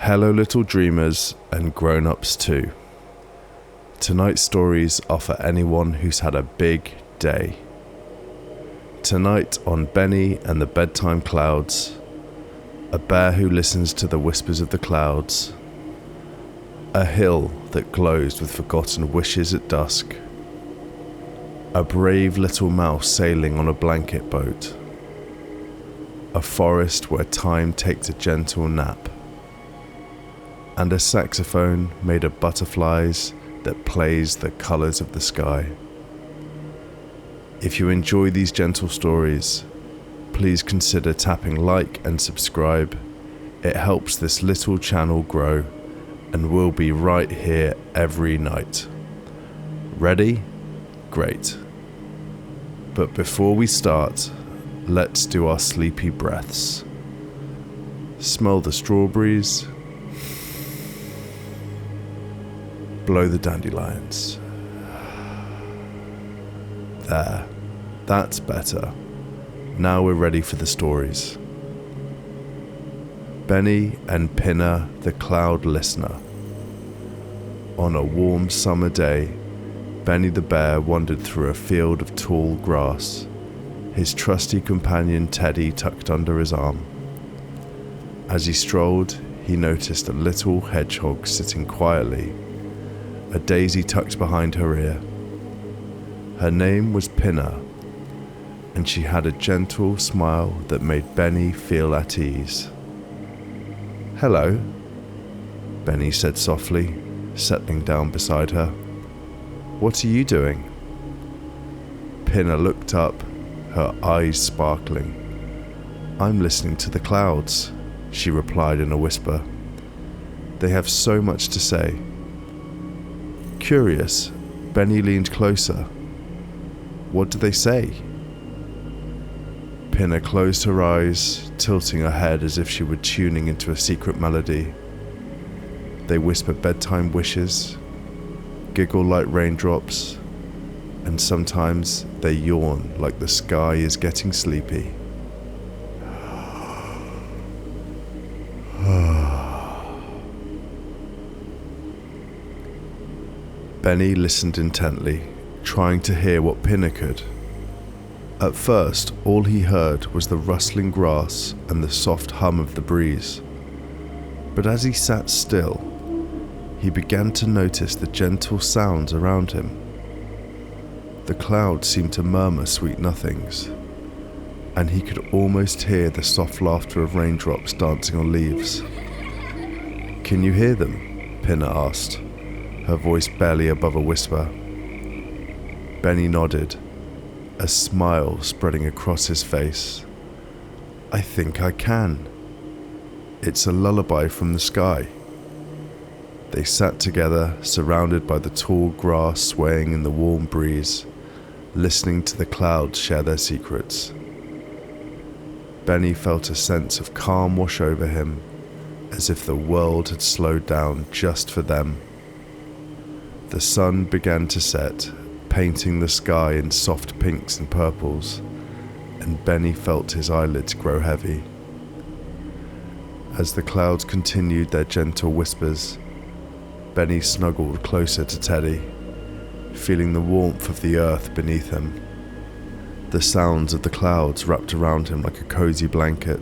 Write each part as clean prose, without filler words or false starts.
Hello little dreamers and grown-ups too. Tonight's stories are for anyone who's had a big day. Tonight on Benny and the Bedtime Clouds, a bear who listens to the whispers of the clouds, a hill that glows with forgotten wishes at dusk, a brave little mouse sailing on a blanket boat, a forest where time takes a gentle nap, and a saxophone made of butterflies that plays the colours of the sky. If you enjoy these gentle stories, please consider tapping like and subscribe. It helps this little channel grow, and we'll be right here every night. Ready? Great. But before we start, let's do our sleepy breaths. Smell the strawberries. Blow the dandelions. There, that's better. Now we're ready for the stories. Benny and Pinna, the Cloud Listener. On a warm summer day, Benny the bear wandered through a field of tall grass, his trusty companion Teddy tucked under his arm. As he strolled, he noticed a little hedgehog sitting quietly, a daisy tucked behind her ear. Her name was Pinna, and she had a gentle smile that made Benny feel at ease. "Hello," Benny said softly, settling down beside her. "What are you doing?" Pinna looked up, her eyes sparkling. "I'm listening to the clouds," she replied in a whisper. "They have so much to say." Curious, Benny leaned closer. "What do they say?" Pinna closed her eyes, tilting her head as if she were tuning into a secret melody. They whisper bedtime wishes, giggle like raindrops, and sometimes they yawn like the sky is getting sleepy. Benny listened intently, trying to hear what Pinna could. At first, all he heard was the rustling grass and the soft hum of the breeze. But as he sat still, he began to notice the gentle sounds around him. The clouds seemed to murmur sweet nothings, and he could almost hear the soft laughter of raindrops dancing on leaves. "Can you hear them?" Pinna asked, her voice barely above a whisper. Benny nodded, a smile spreading across his face. "I think I can. It's a lullaby from the sky." They sat together, surrounded by the tall grass swaying in the warm breeze, listening to the clouds share their secrets. Benny felt a sense of calm wash over him, as if the world had slowed down just for them. The sun began to set, painting the sky in soft pinks and purples, and Benny felt his eyelids grow heavy. As the clouds continued their gentle whispers, Benny snuggled closer to Teddy, feeling the warmth of the earth beneath him. The sounds of the clouds wrapped around him like a cozy blanket,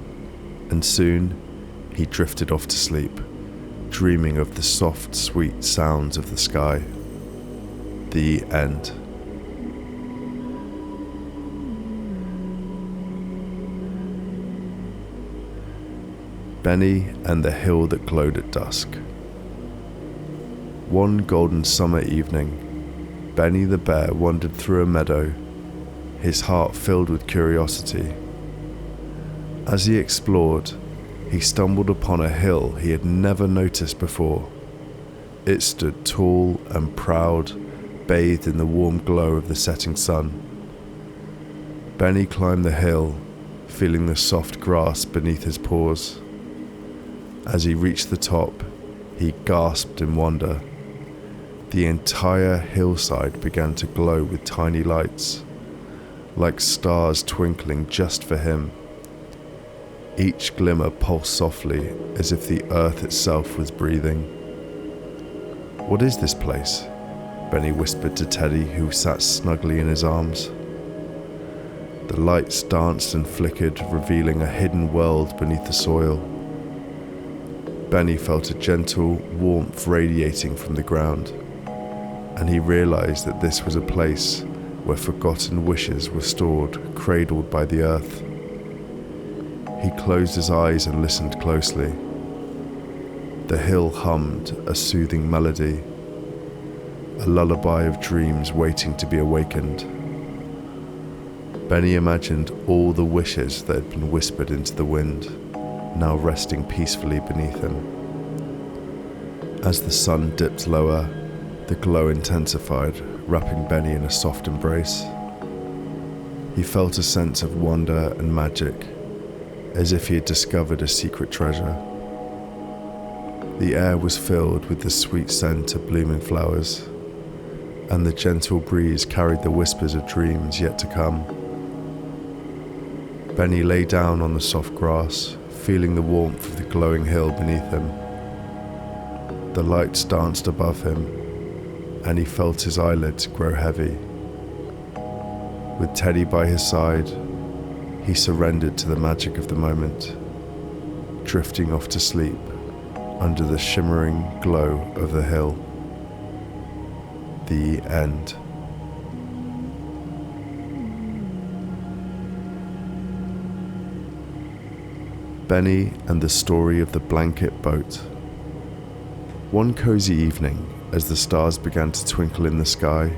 and soon he drifted off to sleep, dreaming of the soft, sweet sounds of the sky. The end. Benny and the hill that glowed at dusk. One golden summer evening, Benny the bear wandered through a meadow, his heart filled with curiosity. As he explored, he stumbled upon a hill he had never noticed before. It stood tall and proud, bathed in the warm glow of the setting sun. Benny climbed the hill, feeling the soft grass beneath his paws. As he reached the top, he gasped in wonder. The entire hillside began to glow with tiny lights, like stars twinkling just for him. Each glimmer pulsed softly as if the earth itself was breathing. "What is this place?" Benny whispered to Teddy, who sat snugly in his arms. The lights danced and flickered, revealing a hidden world beneath the soil. Benny felt a gentle warmth radiating from the ground, and he realized that this was a place where forgotten wishes were stored, cradled by the earth. He closed his eyes and listened closely. The hill hummed a soothing melody, a lullaby of dreams waiting to be awakened. Benny imagined all the wishes that had been whispered into the wind, now resting peacefully beneath him. As the sun dipped lower, the glow intensified, wrapping Benny in a soft embrace. He felt a sense of wonder and magic, as if he had discovered a secret treasure. The air was filled with the sweet scent of blooming flowers, and the gentle breeze carried the whispers of dreams yet to come. Benny lay down on the soft grass, feeling the warmth of the glowing hill beneath him. The lights danced above him, and he felt his eyelids grow heavy. With Teddy by his side, he surrendered to the magic of the moment, drifting off to sleep under the shimmering glow of the hill. The end. Benny and the Story of the Blanket Boat. One cozy evening, as the stars began to twinkle in the sky,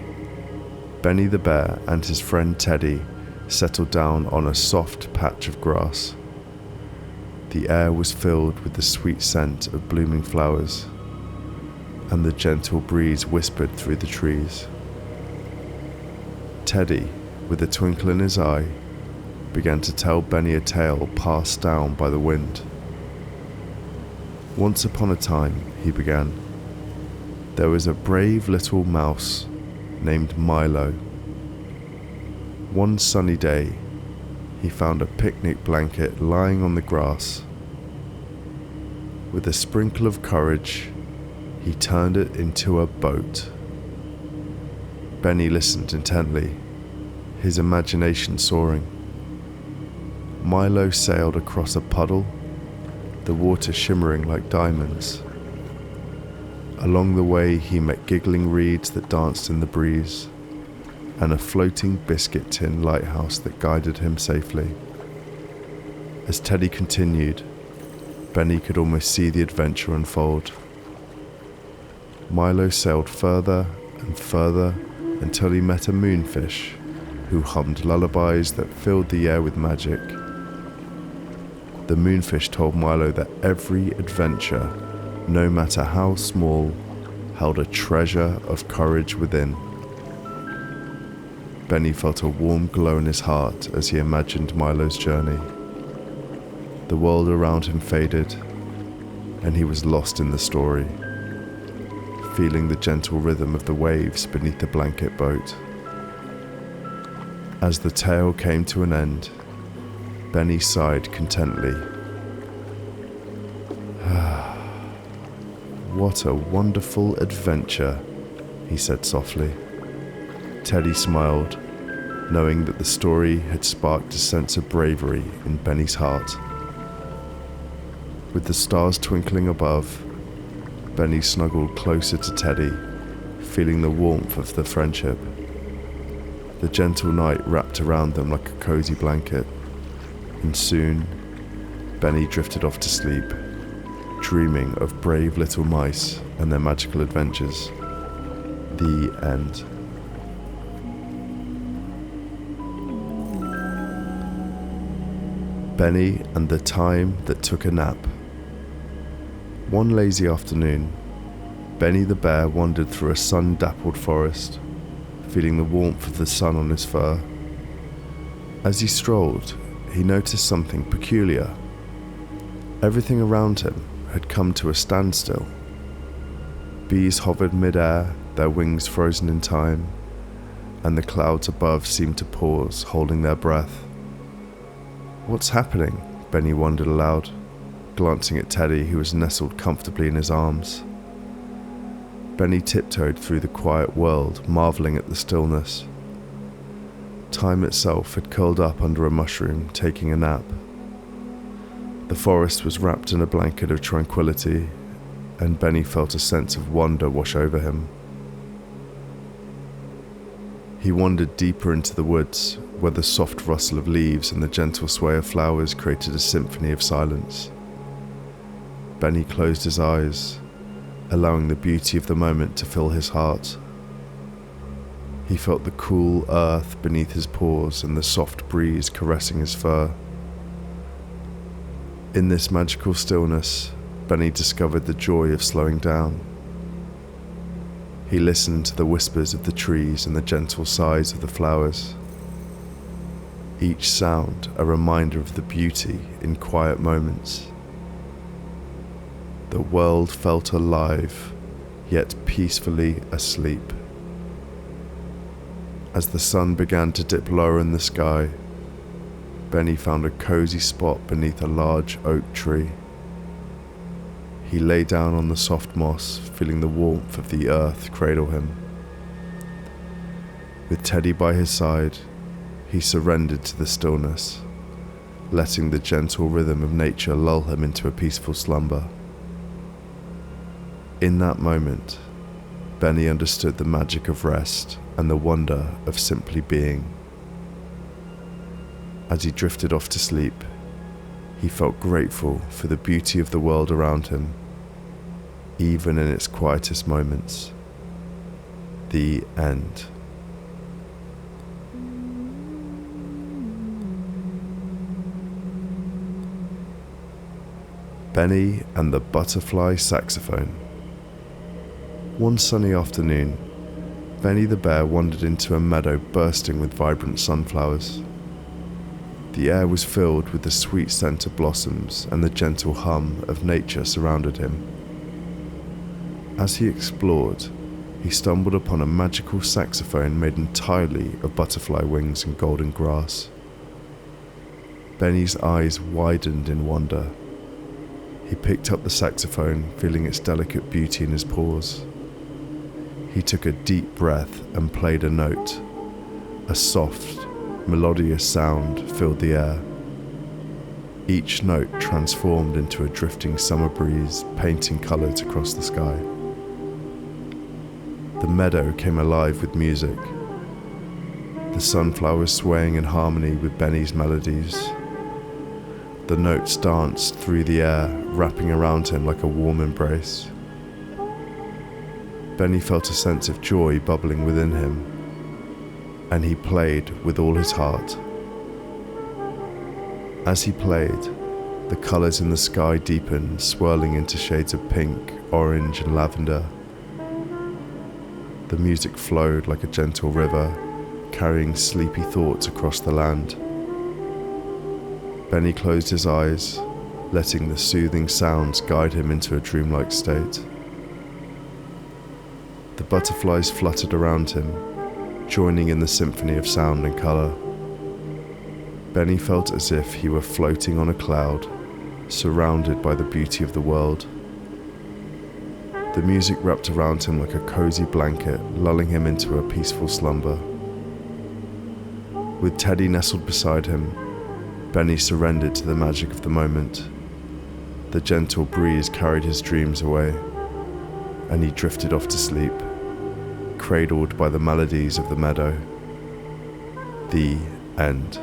Benny the bear and his friend Teddy settled down on a soft patch of grass. The air was filled with the sweet scent of blooming flowers, and the gentle breeze whispered through the trees. Teddy, with a twinkle in his eye, began to tell Benny a tale passed down by the wind. "Once upon a time," he began, "there was a brave little mouse named Milo. One sunny day, he found a picnic blanket lying on the grass. With a sprinkle of courage, he turned it into a boat." Benny listened intently, his imagination soaring. Milo sailed across a puddle, the water shimmering like diamonds. Along the way, he met giggling reeds that danced in the breeze, and a floating biscuit tin lighthouse that guided him safely. As Teddy continued, Benny could almost see the adventure unfold. Milo sailed further and further until he met a moonfish who hummed lullabies that filled the air with magic. The moonfish told Milo that every adventure, no matter how small, held a treasure of courage within. Benny felt a warm glow in his heart as he imagined Milo's journey. The world around him faded, and he was lost in the story, feeling the gentle rhythm of the waves beneath the blanket boat. As the tale came to an end, Benny sighed contentedly. "What a wonderful adventure," he said softly. Teddy smiled, knowing that the story had sparked a sense of bravery in Benny's heart. With the stars twinkling above, Benny snuggled closer to Teddy, feeling the warmth of the friendship. The gentle night wrapped around them like a cozy blanket, and soon Benny drifted off to sleep, dreaming of brave little mice and their magical adventures. The end. Benny and the Time That Took a Nap. One lazy afternoon, Benny the bear wandered through a sun-dappled forest, feeling the warmth of the sun on his fur. As he strolled, he noticed something peculiar. Everything around him had come to a standstill. Bees hovered mid-air, their wings frozen in time, and the clouds above seemed to pause, holding their breath. "What's happening?" Benny wondered aloud, glancing at Teddy, who was nestled comfortably in his arms. Benny tiptoed through the quiet world, marvelling at the stillness. Time itself had curled up under a mushroom, taking a nap. The forest was wrapped in a blanket of tranquility, and Benny felt a sense of wonder wash over him. He wandered deeper into the woods, where the soft rustle of leaves and the gentle sway of flowers created a symphony of silence. Benny closed his eyes, allowing the beauty of the moment to fill his heart. He felt the cool earth beneath his paws and the soft breeze caressing his fur. In this magical stillness, Benny discovered the joy of slowing down. He listened to the whispers of the trees and the gentle sighs of the flowers. Each sound a reminder of the beauty in quiet moments. The world felt alive, yet peacefully asleep. As the sun began to dip lower in the sky, Benny found a cozy spot beneath a large oak tree. He lay down on the soft moss, feeling the warmth of the earth cradle him. With Teddy by his side, he surrendered to the stillness, letting the gentle rhythm of nature lull him into a peaceful slumber. In that moment, Benny understood the magic of rest and the wonder of simply being. As he drifted off to sleep, he felt grateful for the beauty of the world around him, even in its quietest moments. The end. Benny and the Butterfly Saxophone. One sunny afternoon, Benny the bear wandered into a meadow bursting with vibrant sunflowers. The air was filled with the sweet scent of blossoms, and the gentle hum of nature surrounded him. As he explored, he stumbled upon a magical saxophone made entirely of butterfly wings and golden grass. Benny's eyes widened in wonder. He picked up the saxophone, feeling its delicate beauty in his paws. He took a deep breath and played a note. A soft, melodious sound filled the air. Each note transformed into a drifting summer breeze, painting colours across the sky. The meadow came alive with music, the sunflowers swaying in harmony with Benny's melodies. The notes danced through the air, wrapping around him like a warm embrace. Benny felt a sense of joy bubbling within him, and he played with all his heart. As he played, the colours in the sky deepened, swirling into shades of pink, orange, and lavender. The music flowed like a gentle river, carrying sleepy thoughts across the land. Benny closed his eyes, letting the soothing sounds guide him into a dreamlike state. The butterflies fluttered around him, joining in the symphony of sound and colour. Benny felt as if he were floating on a cloud, surrounded by the beauty of the world. The music wrapped around him like a cozy blanket, lulling him into a peaceful slumber. With Teddy nestled beside him, Benny surrendered to the magic of the moment. The gentle breeze carried his dreams away, and he drifted off to sleep, cradled by the melodies of the meadow. The end.